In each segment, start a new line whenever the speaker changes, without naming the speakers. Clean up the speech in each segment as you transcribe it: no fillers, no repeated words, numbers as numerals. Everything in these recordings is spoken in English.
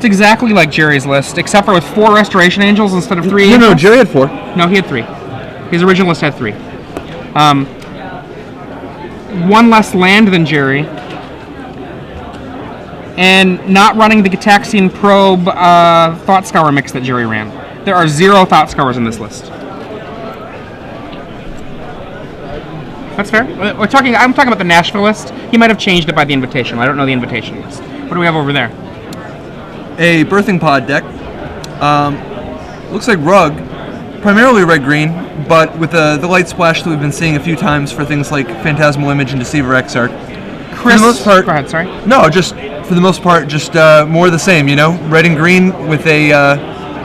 It's exactly like Jerry's list, except for with 4 Restoration Angels instead of 3 Angels.
No, Jerry had 4.
No, he had 3. His original list had 3. 1 less land than Jerry. And not running the Gitaxian Probe Thought Scour mix that Jerry ran. There are 0 Thought Scours in this list. That's fair. I'm talking about the Nashville list. He might have changed it by the Invitational. I don't know the Invitational list. What do we have over there?
A Birthing Pod deck. Looks like Rug, primarily red-green, but with the light splash that we've been seeing a few times for things like Phantasmal Image and Deceiver Exarch.
Chris,
for the most part,
go ahead, sorry.
No, just for the most part, just more of the same, red and green with a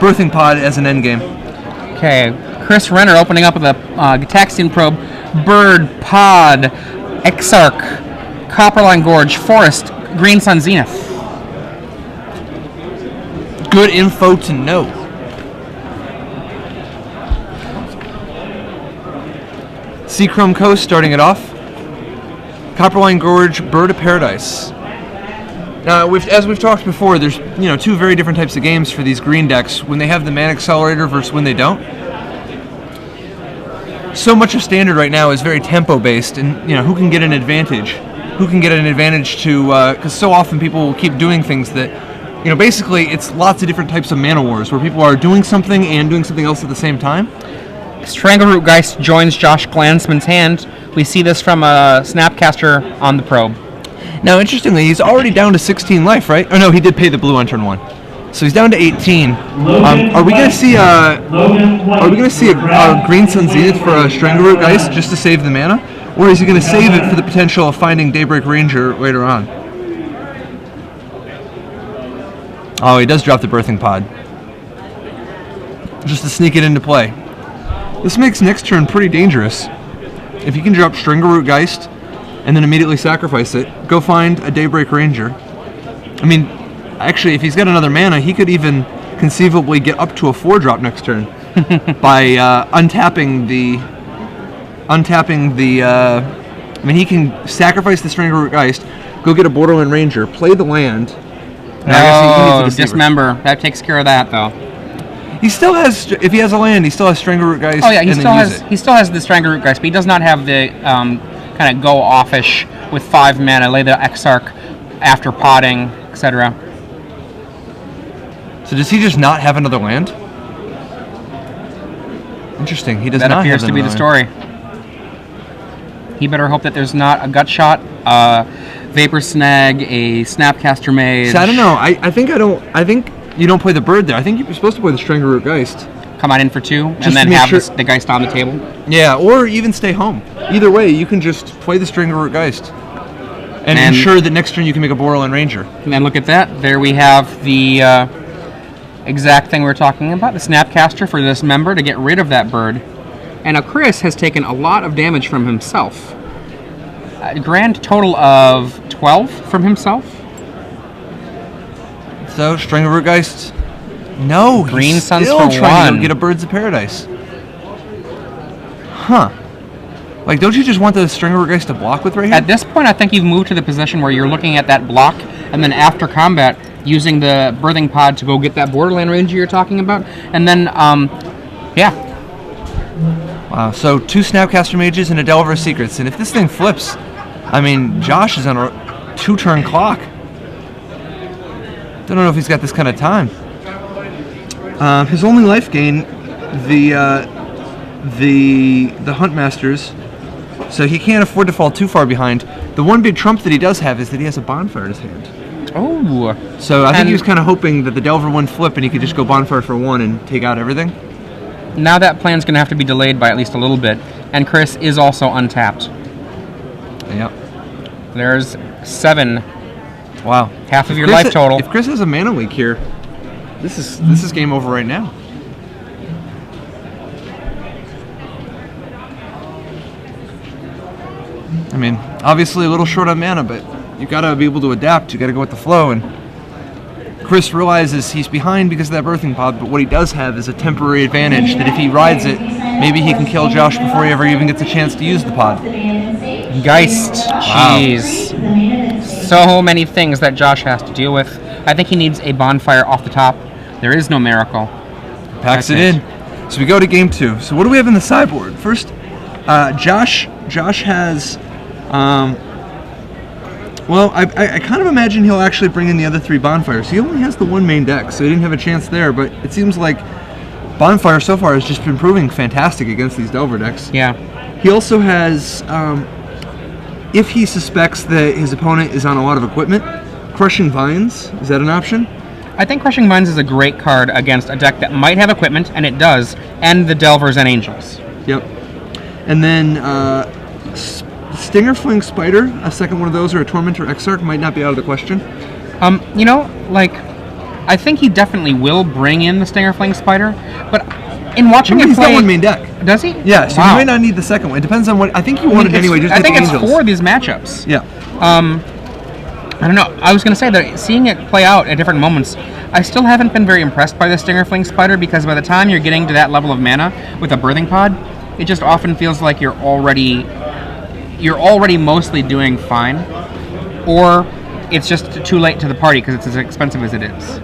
Birthing Pod as an endgame.
Okay, Chris Renner opening up with a Gitaxian Probe, Bird, Pod, Exarch, Copperline Gorge, Forest, Green Sun Zenith.
Good info to know. Seachrome Coast starting it off. Copperline Gorge, Bird of Paradise. Now, as we've talked before, there's 2 very different types of games for these green decks when they have the Mana Accelerator versus when they don't. So much of Standard right now is very tempo based, and who can get an advantage? Who can get an advantage to? Because so often people will keep doing things that, basically it's lots of different types of Mana Wars where people are doing something and doing something else at the same time.
Strangleroot Geist joins Josh Glantzman's hand. We see this from a Snapcaster on the Probe.
Now, interestingly, he's already down to 16 life, right? Oh no, he did pay the blue on turn 1, so he's down to 18. Are we going to see a Green Sun Zenith for a Strangleroot Geist just to save the mana, or is he going to save it for the potential of finding Daybreak Ranger later on? Oh, he does drop the Birthing Pod, just to sneak it into play. This makes next turn pretty dangerous. If you can drop Strangleroot Geist and then immediately sacrifice it, go find a Daybreak Ranger. I mean, actually, if he's got another mana, he could even conceivably get up to a 4-drop next turn by untapping the. I mean, he can sacrifice the Strangleroot Geist, go get a Borderland Ranger, play the land.
No, Dismember. That takes care of that, though.
He still has, if he has a land, he still has Strangleroot Geist.
Oh yeah, he still has the Strangleroot Geist, but he does not have the kind of go offish with 5 mana, lay the Exarch after potting, etc.
So does he just not have another land? Interesting. He does not. That
appears to be the story. He better hope that there's not a Gut Shot, Vapor Snag, a Snapcaster Mage.
So I don't know. I think you don't play the bird there. I think you're supposed to play the Strangleroot Geist.
Come on in for 2, and then have the Geist on the table.
Yeah, or even stay home. Either way, you can just play the Strangleroot Geist. And ensure that next turn you can make a Borderland Ranger.
And then look at that. There we have the exact thing we were talking about, the Snapcaster for this member to get rid of that bird. And now Chris has taken a lot of damage from himself. A grand total of 12 from himself.
So, Strangleroot Geist. No,
Green Suns
still
for
trying
1.
to get a Birds of Paradise. Huh. Like, don't you just want the Strangleroot Geist to block with right here?
At this point, I think you've moved to the position where you're looking at that block, and then after combat, using the Birthing Pod to go get that Borderland Ranger you're talking about, and then, yeah.
Wow, so 2 Snapcaster Mages and a Delver of Secrets, and if this thing flips, I mean, Josh is on a 2-turn clock. Don't know if he's got this kind of time. His only life gain, the Huntmasters, so he can't afford to fall too far behind. The one big trump that he does have is that he has a Bonfire in his hand.
Oh.
So I think he was kind of hoping that the Delver wouldn't flip and he could just go Bonfire for 1 and take out everything.
Now that plan's going to have to be delayed by at least a little bit, and Chris is also untapped.
Yep.
There's 7.
Wow.
Half of your life total.
If Chris has a mana leak here, this is game over right now. I mean, obviously a little short on mana, but you got to be able to adapt. You got to go with the flow, and Chris realizes he's behind because of that Birthing Pod, but what he does have is a temporary advantage that if he rides it, maybe he can kill Josh before he ever even gets a chance to use the pod.
Geist. Jeez. Wow. So many things that Josh has to deal with. I think he needs a bonfire off the top. There is no miracle.
Packs it in. So we go to game 2. So what do we have in the sideboard? First, Josh has... well, I kind of imagine he'll actually bring in the other 3 bonfires. He only has the 1 main deck, so he didn't have a chance there, but it seems like Bonfire so far has just been proving fantastic against these Delver decks.
Yeah.
He also has, if he suspects that his opponent is on a lot of equipment, Crushing Vines, is that an option?
I think Crushing Vines is a great card against a deck that might have equipment, and it does, and the Delvers and Angels.
Yep. And then Stinger Fling Spider, a second one of those, or a Tormentor Exarch might not be out of the question.
You know, like, I think he definitely will bring in the Stinger Fling Spider, but in watching him
He's
play...
got 1 main deck.
Does he?
Yeah, so
Wow.
he might not need the second one. It depends on what... I think he wanted anyway, just
I
to
think
get
it's
the Angels.
for these matchups.
Yeah.
I don't know. I was going to say that seeing it play out at different moments, I still haven't been very impressed by the Stinger Fling Spider, because by the time you're getting to that level of mana with a Birthing Pod, it just often feels like you're already mostly doing fine, or it's just too late to the party because it's as expensive as it is.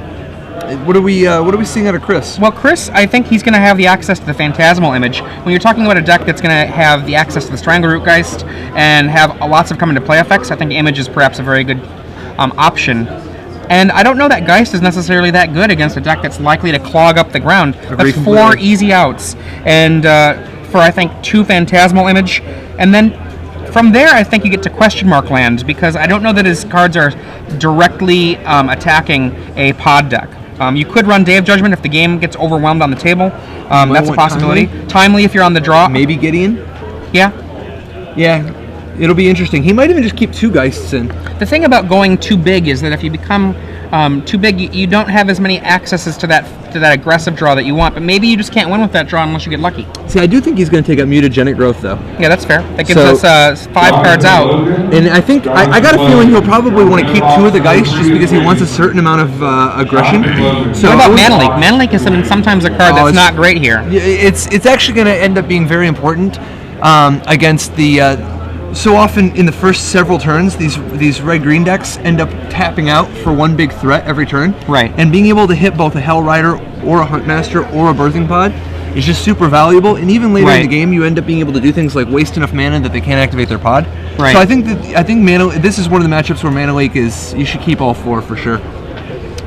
What are we seeing out of Chris?
Well, Chris, I think he's going to have the access to the Phantasmal Image. When you're talking about a deck that's going to have the access to the Strangleroot Geist and have lots of come into play effects, I think Image is perhaps a very good option. And I don't know that Geist is necessarily that good against a deck that's likely to clog up the ground. That's 4 easy outs, and for I think 2 Phantasmal Image, and then from there I think you get to Question Mark Land, because I don't know that his cards are directly attacking a pod deck. You could run Day of Judgment if the game gets overwhelmed on the table. That's a possibility. Timely if you're on the draw.
Maybe Gideon?
Yeah.
Yeah. It'll be interesting. He might even just keep 2 Geists in.
The thing about going too big is that if you become too big, you don't have as many accesses to that aggressive draw that you want, but maybe you just can't win with that draw unless you get lucky.
See, I do think he's going to take up Mutagenic Growth, though.
Yeah, that's fair. That gives us 5 cards out.
And I think, I got a feeling he'll probably want to keep 2 of the Geists just because he wants a certain amount of aggression. So
what about Mana Leak? Mana Leak is sometimes a card that's not great here.
It's actually going to end up being very important against the... so often in the first several turns, these red-green decks end up tapping out for 1 big threat every turn.
Right.
And being able to hit both a Hell Rider or a Huntmaster or a Birthing Pod is just super valuable. And even later in the game, you end up being able to do things like waste enough mana that they can't activate their pod.
Right.
So I think this is one of the matchups where Mana Leak is, you should keep all 4 for sure.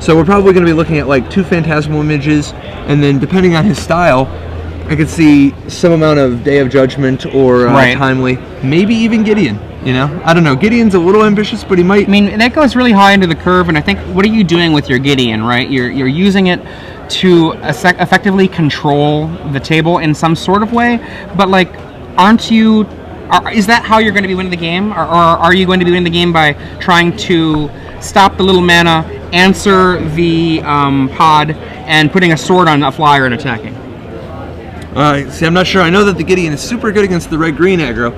So we're probably going to be looking at like 2 Phantasmal Images, and then depending on his style, I could see some amount of Day of Judgment or Timely, maybe even Gideon. You know, I don't know. Gideon's a little ambitious, but he might.
I mean, that goes really high into the curve, and I think, what are you doing with your Gideon, right? You're using it to effectively control the table in some sort of way, but like, is that how you're going to be winning the game, or are you going to be winning the game by trying to stop the little mana, answer the pod, and putting a sword on a flyer and attacking?
See, I'm not sure. I know that the Gideon is super good against the red-green aggro.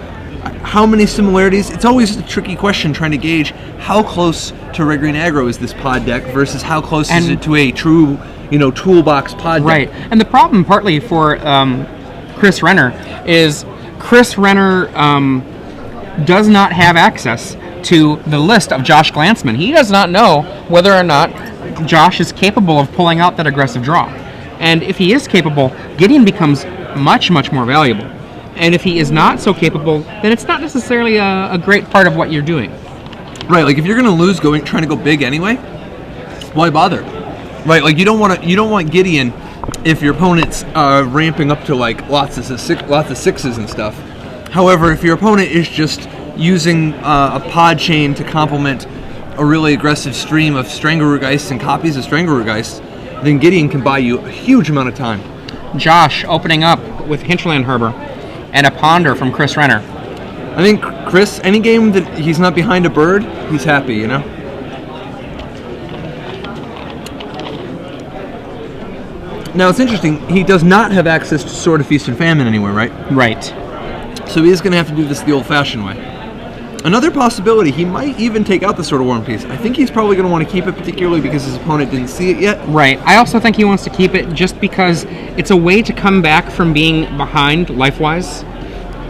How many similarities? It's always a tricky question trying to gauge how close to red-green aggro is this pod deck versus how close is it to a true, toolbox pod deck.
Right. And the problem partly for Chris Renner is Chris Renner does not have access to the list of Josh Glantzman. He does not know whether or not Josh is capable of pulling out that aggressive draw. And if he is capable, Gideon becomes much, much more valuable. And if he is not so capable, then it's not necessarily a great part of what you're doing.
Right, like if you're going to lose trying to go big anyway, why bother? Right, like you don't want Gideon if your opponent's ramping up to like lots of 6s and stuff. However, if your opponent is just using a pod chain to complement a really aggressive stream of Strangleroot Geists and copies of Strangleroot Geists, then Gideon can buy you a huge amount of time.
Josh opening up with Hinterland Herber and a Ponder from Chris Renner.
I think Chris, any game that he's not behind a bird, he's happy, Now it's interesting, he does not have access to Sword of Feast and Famine anywhere, right?
Right.
So he is going to have to do this the old-fashioned way. Another possibility, he might even take out the Sword of War and Peace. I think he's probably going to want to keep it, particularly because his opponent didn't see it yet.
Right. I also think he wants to keep it just because it's a way to come back from being behind life-wise,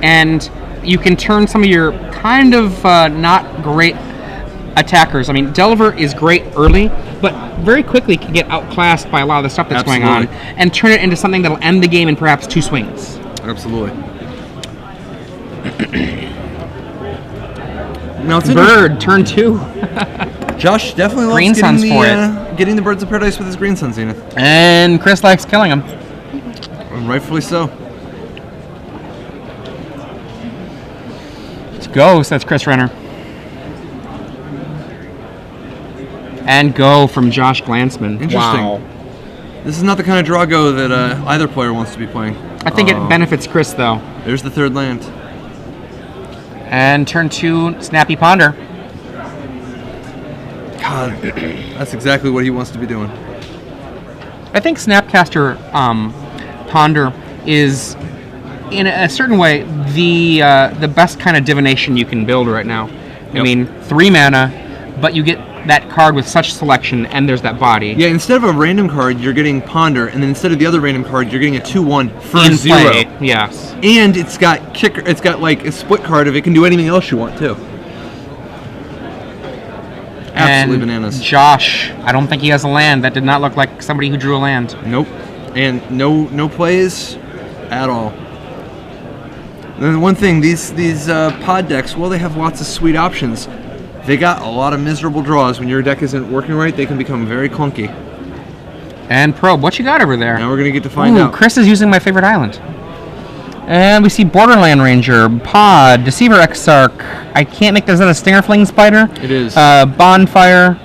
and you can turn some of your kind of not great attackers. I mean, Delver is great early, but very quickly can get outclassed by a lot of the stuff that's going on,
Absolutely.
and turn it into something that'll end the game in perhaps 2 swings.
Absolutely. Now it's
Bird, turn 2.
Josh definitely loves
Green
getting
Suns
the,
for
getting the Birds of Paradise with his Green Sun Zenith.
And Chris likes killing him.
And rightfully so.
Let's go, says Chris Renner. And go from Josh Glantzman.
Interesting.
Wow.
This is not the kind of Drago that either player wants to be playing.
I think it benefits Chris, though.
There's the third land.
And turn 2, Snappy Ponder.
God, that's exactly what he wants to be doing.
I think Snapcaster Ponder is, in a certain way, the best kind of divination you can build right now. I
Yep.
mean, 3 mana, but you get that card with such selection, and there's that body.
Yeah, instead of a random card, you're getting Ponder, and then instead of the other random card, you're getting a 2/1 for
In
0.
play, yes.
And it's got kicker. It's got like a split card of it can do anything else you want too. Absolutely
And
bananas.
Josh, I don't think he has a land. That did not look like somebody who drew a land.
Nope. And no plays at all. And then one thing, these pod decks, well, they have lots of sweet options. They got a lot of miserable draws. When your deck isn't working right, they can become very clunky.
And Probe, what you got over there?
Now we're gonna get to find out.
Chris is using my favorite island. And we see Borderland Ranger, Pod, Deceiver Exarch. I can't make this. Is that a Stinger Fling Spider?
It is.
Bonfire,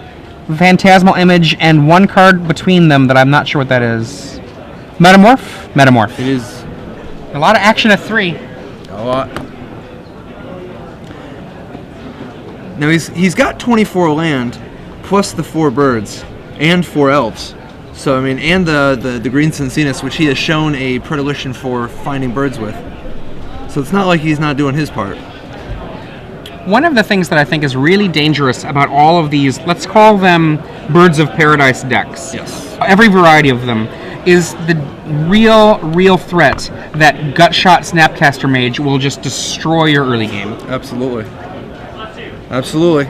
Phantasmal Image, and one card between them that I'm not sure what that is. Metamorph? Metamorph.
It is
A lot of action at 3.
a lot. Now he's got 24 land, plus the 4 birds, and 4 elves. So I mean, and the Green Sun Zenith, which he has shown a predilection for finding birds with. So it's not like he's not doing his part.
One of the things that I think is really dangerous about all of these, let's call them Birds of Paradise decks.
Yes.
Every variety of them is the real threat that Gutshot Snapcaster Mage will just destroy your early game.
Absolutely. Absolutely.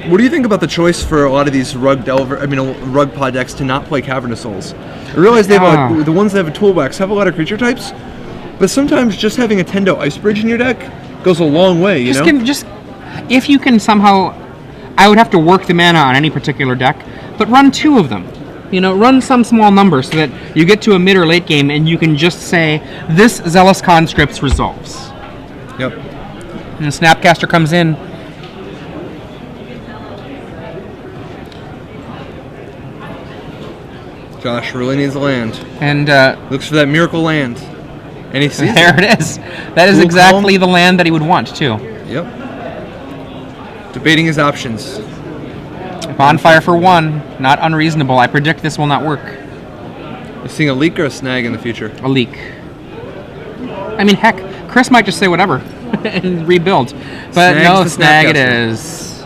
What do you think about the choice for a lot of these rug pod decks to not play Cavernous Souls? I realize they have the ones that have a toolbox have a lot of creature types, but sometimes just having a Tendo Ice Bridge in your deck goes a long way, you know?
If you can somehow, I would have to work the mana on any particular deck, but run 2 of them. You know, run some small number so that you get to a mid or late game and you can just say, this Zealous Conscripts resolves.
Yep.
And Snapcaster comes in.
Josh really needs a land.
And
Looks for that miracle land. And he sees
there it is. That is
Cool
exactly
Calm.
the land that he would want, too.
Yep. Debating his options.
Bonfire for 1. Not unreasonable. I predict this will not work.
You're seeing a leak or a snag in the future.
A leak. I mean, heck, Chris might just say whatever and rebuild. But
Snag's
no,
the
snag it
Snapcaster.
is.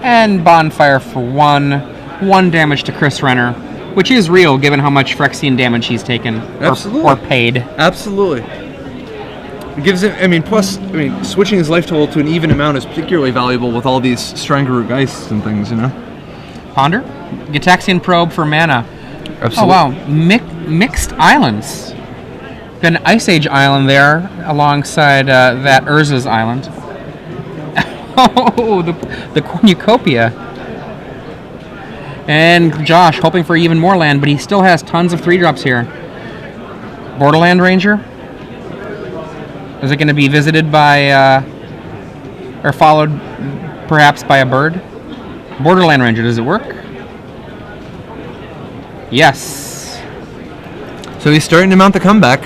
And Bonfire for 1. 1 damage to Chris Renner, which is real given how much Phyrexian damage he's taken.
Absolutely.
Or paid.
Absolutely. It gives him, switching his life total to an even amount is particularly valuable with all these Strangaroo Geists and things, you know?
Ponder? Gitaxian Probe for mana.
Absolutely.
Oh, wow. Mixed islands. Got an Ice Age island there alongside that Urza's island. Oh, the Cornucopia. And Josh hoping for even more land, but he still has tons of 3-drops here. Borderland Ranger? Is it going to be visited by, or followed perhaps by a bird? Borderland Ranger, does it work? Yes.
So he's starting to mount the comeback.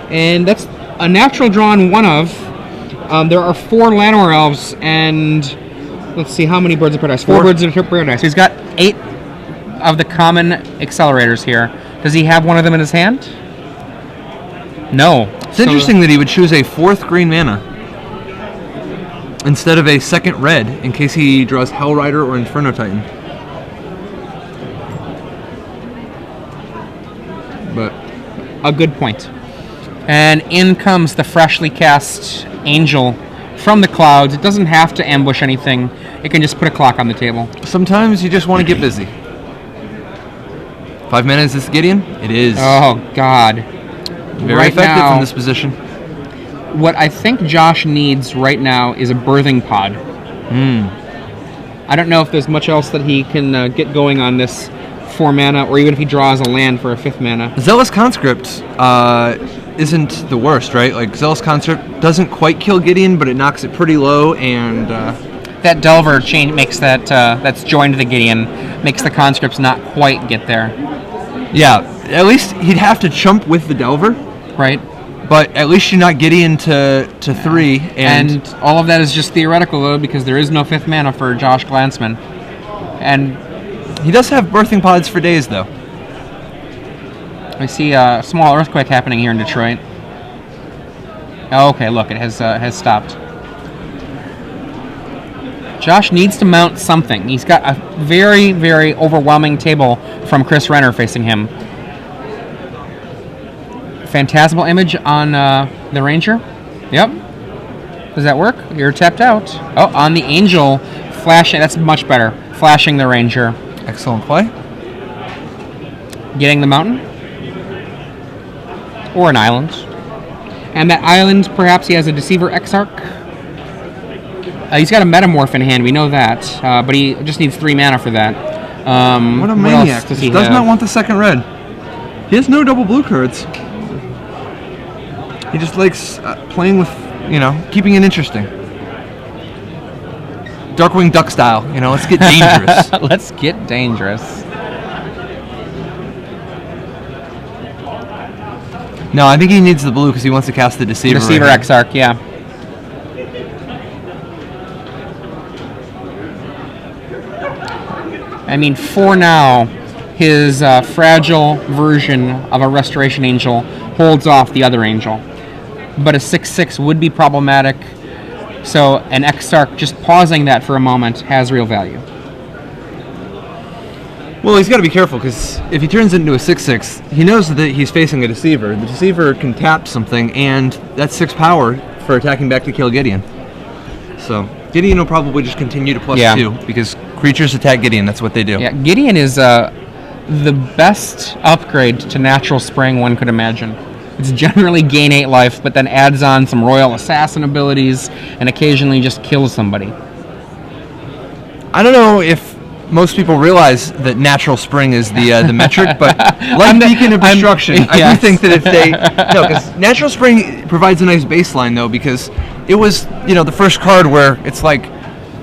And that's a natural draw in 1 of. There are 4 Llanowar Elves, and let's see, how many Birds of Paradise? 4 Birds of Paradise. He's got 8 of the common accelerators here. Does he have one of them in his hand? No.
It's interesting that he would choose a 4th green mana instead of a 2nd red in case he draws Hell Rider or Inferno Titan. But
a good point. And in comes the freshly cast Angel from the clouds. It doesn't have to ambush anything. It can just put a clock on the table.
Sometimes you just want to get busy. 5 mana, is this Gideon? It is.
Oh, God.
Very
right
effective
now,
from this position.
What I think Josh needs right now is a birthing pod. I don't know if there's much else that he can get going on this 4 mana, or even if he draws a land for a 5th mana.
Zealous Conscript isn't the worst, right? Like, Zealous Conscript doesn't quite kill Gideon, but it knocks it pretty low, and...
that Delver chain makes that, that's joined the Gideon, makes the conscripts not quite get there.
Yeah, at least he'd have to chump with the Delver.
Right.
But at least you're not Gideon to 3.
And all of that is just theoretical, though, because there is no 5th mana for Josh Glantzman. And
he does have birthing pods for days, though.
I see a small earthquake happening here in Detroit. Oh, okay, look, it has stopped. Josh needs to mount something. He's got a very, very overwhelming table from Chris Renner facing him. Phantasmal Image on the Ranger. Yep. Does that work? You're tapped out. Oh, on the Angel, flashing. That's much better. Flashing the Ranger.
Excellent play.
Getting the mountain. Or an island. And that island, perhaps he has a Deceiver Exarch. He's got a Metamorph in hand, we know that. But he just needs 3 mana for that.
What a maniac. He does not want the second red. He has no double blue cards. He just likes playing with, keeping it interesting. Darkwing Duck style, let's get dangerous.
Let's get dangerous.
No, I think he needs the blue because he wants to cast the Deceiver.
Deceiver Exarch, yeah. I mean, for now, his fragile version of a Restoration Angel holds off the other Angel. But a 6/6 would be problematic, so an Exarch, just pausing that for a moment, has real value.
Well, he's got to be careful, because if he turns it into a 6/6, he knows that he's facing a Deceiver. The Deceiver can tap something, and that's 6 power for attacking back to kill Gideon. So, Gideon will probably just continue to +2, because creatures attack Gideon, that's what they do.
Yeah, Gideon is the best upgrade to Natural Spring one could imagine. It's generally gain 8 life, but then adds on some Royal Assassin abilities, and occasionally just kills somebody.
I don't know if most people realize that Natural Spring is the metric, but like Beacon of Destruction, I do think that if they... No, because Natural Spring provides a nice baseline, though, because it was, the first card where it's like,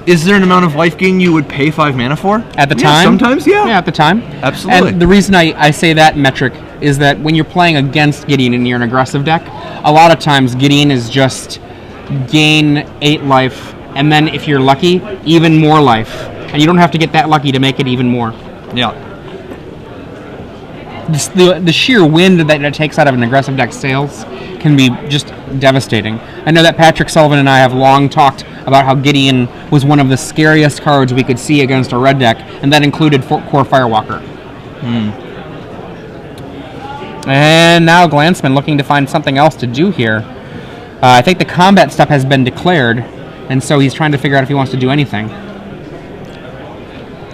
is there an amount of life gain you would pay 5 mana for?
At the time?
Sometimes, yeah.
Yeah, at the time.
Absolutely.
And the reason I say that metric is that when you're playing against Gideon and you're an aggressive deck, a lot of times Gideon is just gain 8 life, and then if you're lucky, even more life. And you don't have to get that lucky to make it even more.
Yeah.
The sheer wind that it takes out of an aggressive deck sails can be just devastating. I know that Patrick Sullivan and I have long talked about how Gideon was one of the scariest cards we could see against a red deck, and that included Core Firewalker. And now Glantzman looking to find something else to do here. I think the combat step has been declared, and so he's trying to figure out if he wants to do anything.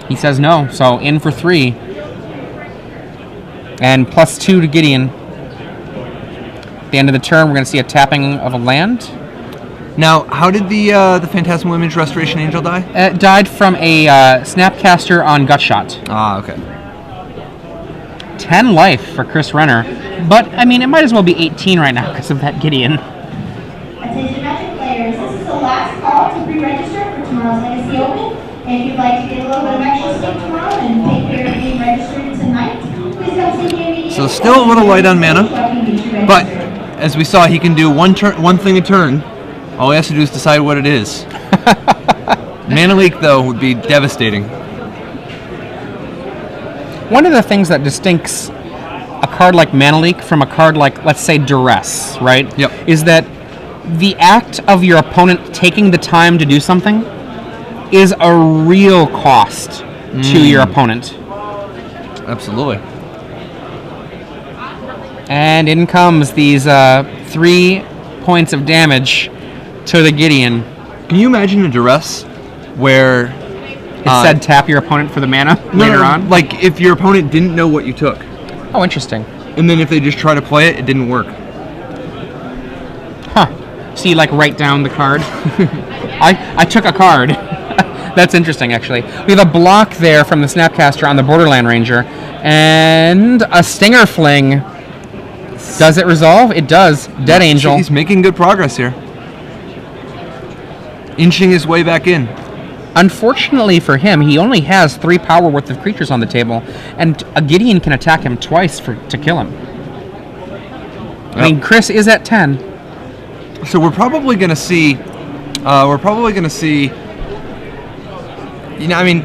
He says no, so in for 3. And +2 to Gideon. At the end of the turn, we're going to see a tapping of a land.
Now, how did the Phantasmal Image Restoration Angel die?
It died from a Snapcaster on Gutshot.
Ah, okay.
10 life for Chris Renner. But, I mean, it might as well be 18 right now because of that Gideon.
Attention Magic players, this is the last call to pre-register for tomorrow's Legacy Open. If you'd like to get a little bit of extra sleep tomorrow and take care of being registered tonight, please come see me immediately.
So still a little light on mana, but as we saw, he can do one thing a turn. All he has to do is decide what it is. Mana leak, though, would be devastating.
One of the things that distincts a card like Mana Leak from a card like, let's say, Duress, right?
Yep.
Is that the act of your opponent taking the time to do something is a real cost to your opponent.
Absolutely.
And in comes these 3 points of damage to the Gideon.
Can you imagine a duress where
It said tap your opponent for the mana later on.
Like if your opponent didn't know what you took,
Oh, interesting.
and then if they just try to play it, it didn't work.
Huh. So you like write down the card? I took a card. That's interesting, actually. We have a block there from the Snapcaster on the Borderland Ranger, and a Stinger Fling. Does it resolve? It does. Dead Angel.
He's making good progress here, inching his way back in.
Unfortunately for him, he only has 3 power worth of creatures on the table, and a Gideon can attack him twice to kill him. I mean, Chris is at 10.
So we're probably going to see. You know, I mean,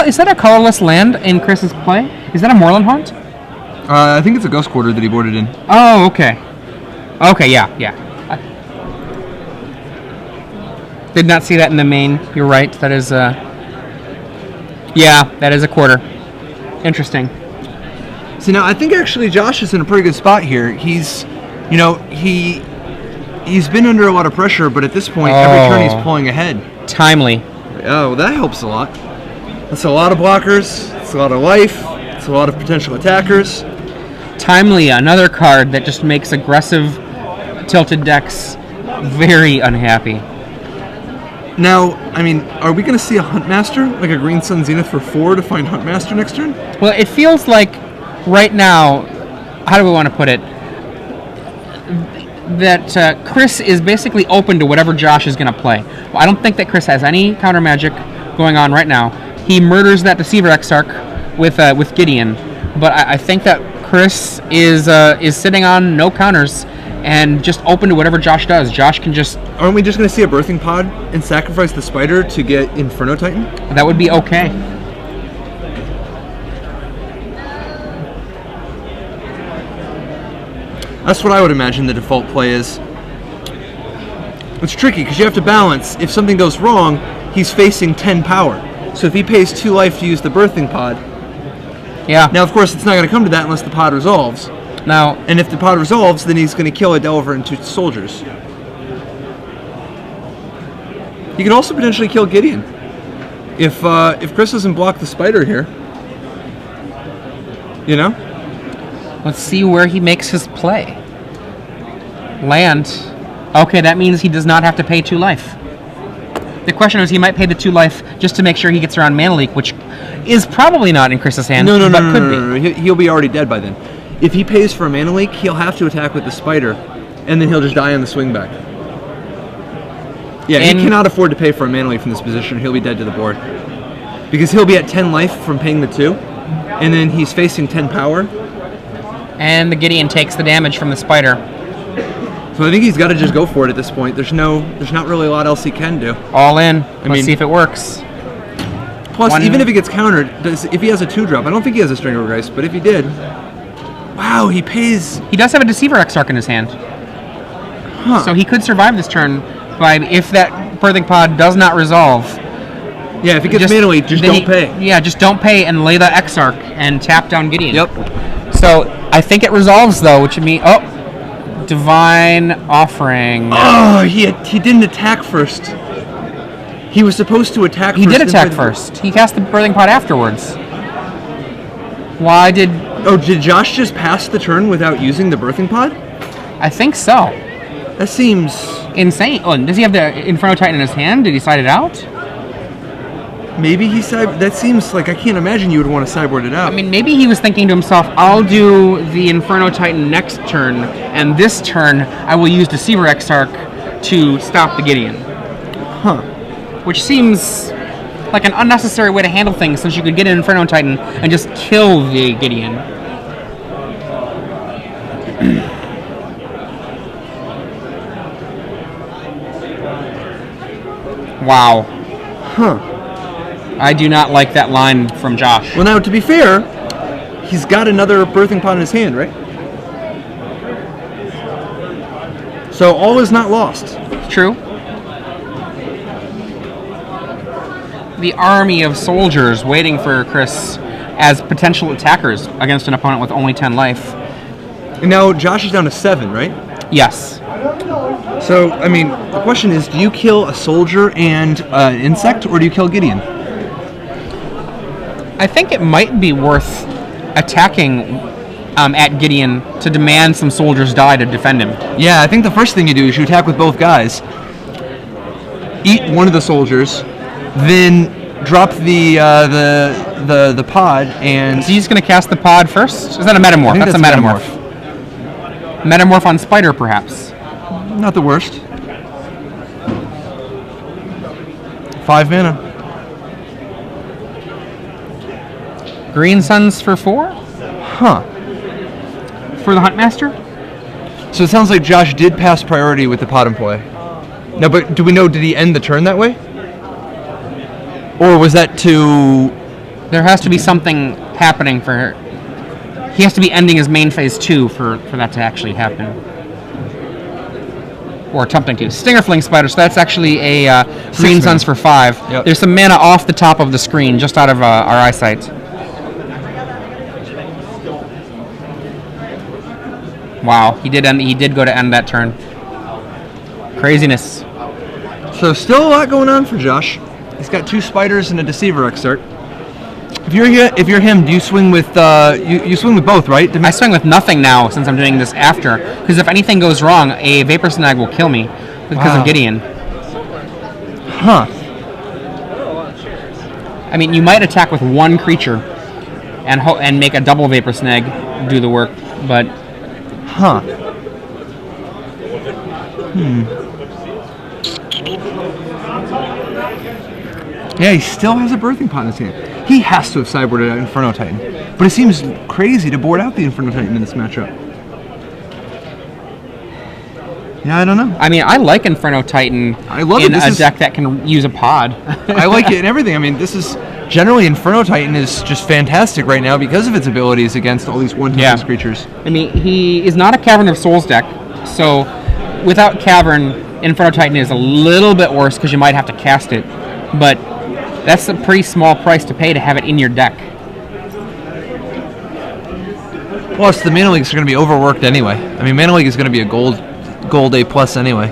Is that a colorless land in Chris's play? Is that a Moorland Haunt?
I think it's a Ghost Quarter that he boarded in.
Oh, okay. Okay, yeah. Did not see that in the main. You're right. That is that is a quarter. Interesting.
So now I think actually Josh is in a pretty good spot here. He's been under a lot of pressure, but at this point, every turn he's pulling ahead.
Timely.
Oh, well, that helps a lot. That's a lot of blockers. It's a lot of life. It's a lot of potential attackers.
Timely, another card that just makes aggressive tilted decks very unhappy.
Now, I mean, are we going to see a Huntmaster, like a Green Sun Zenith for 4 to find Huntmaster next turn?
Well, it feels like right now, how do we want to put it? That Chris is basically open to whatever Josh is going to play. Well, I don't think that Chris has any counter magic going on right now. He murders that Deceiver Exarch with Gideon, but I think that Chris is sitting on no counters and just open to whatever Josh does. Josh can just...
Aren't we just going to see a Birthing Pod and sacrifice the Spider to get Inferno Titan?
That would be okay.
That's what I would imagine the default play is. It's tricky because you have to balance. If something goes wrong, he's facing 10 power. So if he pays 2 life to use the Birthing Pod...
Yeah.
Now, of course, it's not going to come to that unless the pod resolves.
Now...
And if the pod resolves, then he's going to kill a Delver and 2 soldiers. He can also potentially kill Gideon. If Chris doesn't block the Spider here. You know?
Let's see where he makes his play. Land. Okay, that means he does not have to pay 2 life. The question is, he might pay the 2 life just to make sure he gets around Mana Leak, which is probably not in Chris's hand, but could be.
He'll be already dead by then. If he pays for a Mana Leak, he'll have to attack with the Spider, and then he'll just die on the swing back. Yeah, he cannot afford to pay for a Mana Leak from this position. He'll be dead to the board. Because he'll be at 10 life from paying the 2, and then he's facing 10 power.
And the Gideon takes the damage from the Spider.
So I think he's got to just go for it at this point. There's not really a lot else he can do.
All in. Let's see if it works.
Plus, even if it gets countered, if he has a 2-drop, I don't think he has a Stringer Geist, but if he did, wow, he pays.
He does have a Deceiver Exarch in his hand.
Huh.
So he could survive this turn by, if that Birthing Pod does not resolve.
Yeah, if it gets Mana Leak, just don't pay.
Yeah, just don't pay and lay that Exarch and tap down Gideon.
Yep.
So I think it resolves though, which would mean Divine Offering.
Oh, he didn't attack first. He was supposed to attack first.
He did attack first. He cast the Birthing Pod afterwards. Why did...
Oh, did Josh just pass the turn without using the Birthing Pod?
I think so.
That seems...
insane. Oh, does he have the Inferno Titan in his hand? Did he side it out?
Maybe he that seems like I can't imagine you would want to sideboard it out.
I mean, maybe he was thinking to himself, I'll do the Inferno Titan next turn, and this turn I will use Deceiver Exarch to stop the Gideon.
Huh.
Which seems like an unnecessary way to handle things, since you could get an Inferno Titan and just kill the Gideon. Wow.
Huh.
I do not like that line from Josh.
Well, now, to be fair, he's got another Birthing Pod in his hand, right? So all is not lost.
True. The army of soldiers waiting for Chris as potential attackers against an opponent with only 10 life.
And now Josh is down to 7, right?
Yes.
So, I mean, the question is, do you kill a soldier and an insect, or do you kill Gideon?
I think it might be worth attacking at Gideon to demand some soldiers die to defend him.
Yeah, I think the first thing you do is you attack with both guys, eat one of the soldiers, then drop the pod, and
Is he just going to cast the pod first? Is that a metamorph?
I think
That's a metamorph. Metamorph on Spider, perhaps.
Not the worst. 5 mana.
Green Suns for 4
Huh.
for the Huntmaster.
So it sounds like Josh did pass priority with the pot in play. No, but do we know, did he end the turn that way? Or was that to...
There has to be something happening for her. He has to be ending his main phase 2 for that to actually happen. Or attempting to. Stinger Fling Spider, so that's actually a Green
mana.
Suns for 5.
Yep.
There's some mana off the top of the screen, just out of our eyesight. Wow, he did go to end that turn. Craziness.
So still a lot going on for Josh. He's got 2 spiders and a Deceiver Excerpt. If you're him, do you swing with you swing with both, right?
I swing with nothing now since I'm doing this after, because if anything goes wrong, a Vapor Snag will kill me because of Gideon.
Huh.
I mean, you might attack with one creature and make a double Vapor Snag do the work, but
Huh. Yeah, he still has a Birthing Pot in his hand. He has to have sideboarded out Inferno Titan. But it seems crazy to board out the Inferno Titan in this matchup. Yeah, I don't know.
I mean, I like Inferno Titan
I love
in
it.
a deck that can use a pod.
I like it and everything. I mean, this is... Generally, Inferno Titan is just fantastic right now because of its abilities against all these one-toughness creatures.
I mean, he is not a Cavern of Souls deck, so without Cavern, Inferno Titan is a little bit worse because you might have to cast it, but that's a pretty small price to pay to have it in your deck.
Plus, the Mana Leagues are going to be overworked anyway. I mean, Mana League is going to be a gold A+ anyway.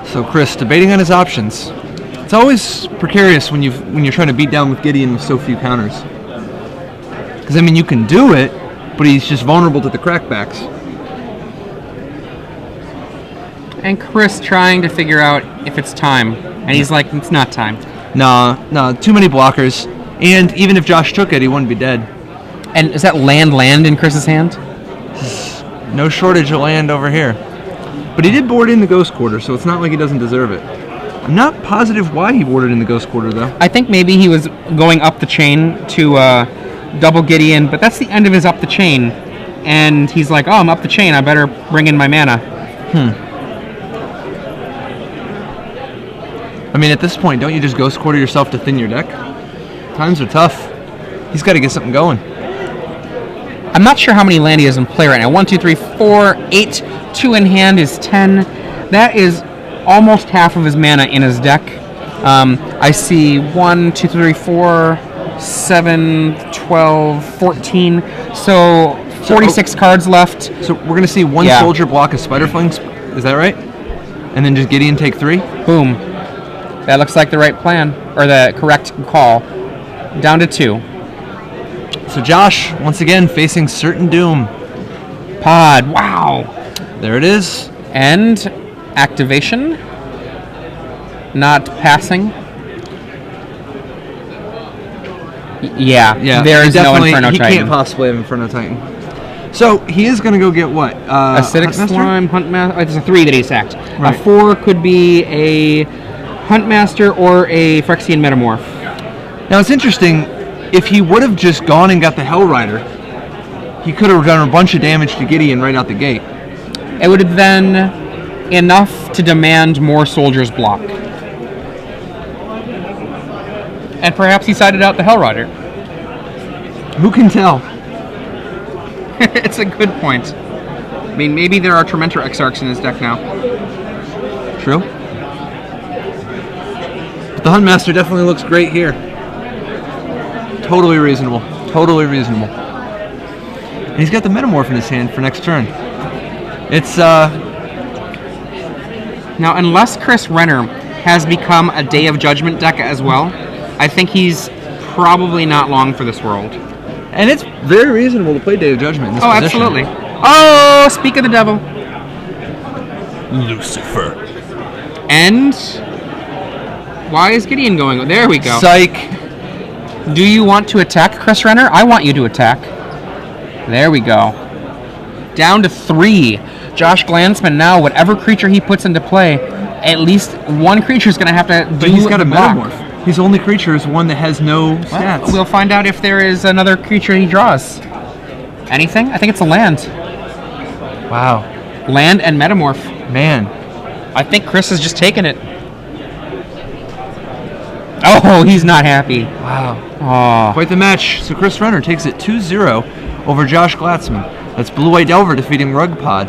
So Chris, debating on his options. It's always precarious when you're trying to beat down with Gideon with so few counters. Because I mean, you can do it, but he's just vulnerable to the crackbacks.
And Chris trying to figure out if it's time, and he's like, it's not time.
No, too many blockers. And even if Josh took it, he wouldn't be dead.
And is that land in Chris's hand?
No shortage of land over here. But he did board in the Ghost Quarter, so it's not like he doesn't deserve it. I'm not positive why he boarded in the Ghost Quarter, though.
I think maybe he was going up the chain to double Gideon, but that's the end of his up the chain. And he's like, oh, I'm up the chain, I better bring in my mana.
I mean, at this point, don't you just Ghost Quarter yourself to thin your deck? Times are tough. He's got to get something going.
I'm not sure how many land he has in play right now. 1, 2, 3, 4, 8. 2 in hand is 10. That is almost half of his mana in his deck. I see 1, 2, 3, 4, 7, 12, 14. So 46 cards left.
So we're going to see one soldier block a Spider Flings. Is that right? And then just Gideon take 3?
Boom. That looks like the right plan, or the correct call. Down to 2.
So Josh, once again, facing certain doom.
Pod. Wow.
There it is.
And activation. Not passing. Yeah. There is no Inferno Titan.
He can't possibly have Inferno Titan. So he is going to go get what?
Acidic Slime, Huntmaster. It's a 3 that he sacked.
Right.
A 4 could be a Huntmaster or a Phyrexian Metamorph.
Now it's interesting. If he would have just gone and got the Hell Rider, he could have done a bunch of damage to Gideon right out the gate.
It would have been enough to demand more soldiers block. And perhaps he sided out the Hell Rider.
Who can tell?
It's a good point. I mean, maybe there are Tormentor Exarchs in his deck now.
True. But the Huntmaster definitely looks great here. Totally reasonable. Totally reasonable. And he's got the Metamorph in his hand for next turn. It's,
Now, unless Chris Renner has become a Day of Judgment deck as well, I think he's probably not long for this world.
and it's very reasonable to play Day of Judgment in this position.
Absolutely. Oh, speak of the devil.
Lucifer.
And why is Gideon going? There we go.
Psych.
Do you want to attack, Chris Renner? I want you to attack. There we go. Down to 3. Josh Glantzman now, whatever creature he puts into play, at least one creature is going to have to do.
But he's got a
block.
Metamorph. His only creature is one that has no stats.
Well, we'll find out if there is another creature he draws. Anything? I think it's a land.
Wow.
Land and Metamorph.
Man.
I think Chris has just taken it. Oh, he's not happy.
Wow.
Oh.
Quite the match. So Chris Renner takes it 2-0 over Josh Glantzman. That's Blue White Delver defeating Rug Pod.